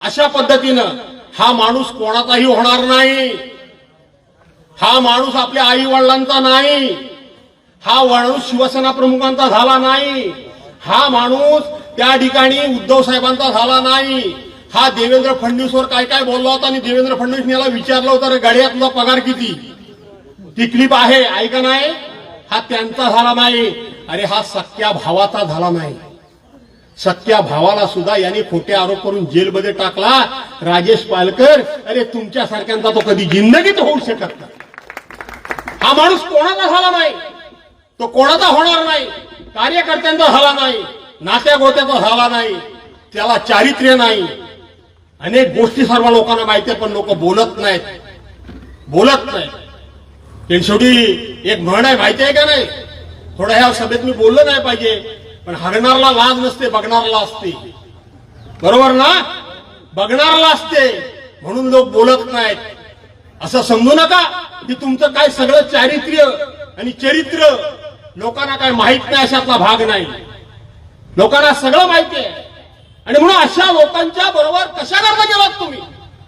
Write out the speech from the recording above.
अशा पद्धतीनं हा माणूस कोणाचाही होणार नाही। हा माणूस आपल्या आई वडिलांचा नाही, हा माणूस शिवसेना प्रमुखांचा झाला नाही, हा माणूस त्या ठिकाणी उद्धव साहेबांचा झाला नाही। हा देवेंद्र फडणवीसवर काय काय बोलला होता आणि देवेंद्र फडणवीसने याला विचारलं होतं, रे गाड्या तुझा पगार किती? ती क्लिप आहे, ऐका नाही। हा त्यांचा झाला नाही, अरे हा सख्या भावाचा झाला नाही। सख्या भावाला सुद्धा यांनी खोटे आरोप करून जेलमध्ये टाकला। राजेश पालकर, अरे तुमच्यासारख्यांचा तो कधी जिंदगीत होऊ शकत नाही। हा माणूस कोणाचा झाला नाही, तो कोणाचा होणार नाही, कार्यकर्त्यांचा झाला नाही, नात्या गोत्याचा झाला नाही, त्याला चारित्र्य नाही। अनेक गोष्टी सर्व लोकांना माहिती आहे, पण लोक बोलत नाहीत, बोलत नाहीत। शेवटी एक म्हण आहे, माहिती आहे का नाही? थोडं ह्या सभेत मी बोललो नाही पाहिजे, पण हरणारला लाज नसते, बघणारला असते, बरोबर ना? बघणारला असते म्हणून लोक बोलत नाहीत। असं समजू नका की तुमचं काय सगळं चारित्र्य आणि चरित्र लोकांना काय माहित नाही, अशातला भाग नाही। लोकांना सगळं माहिती आहे, आणि म्हणून अशा लोकांच्या बरोबर कशा करता गेलात तुम्ही?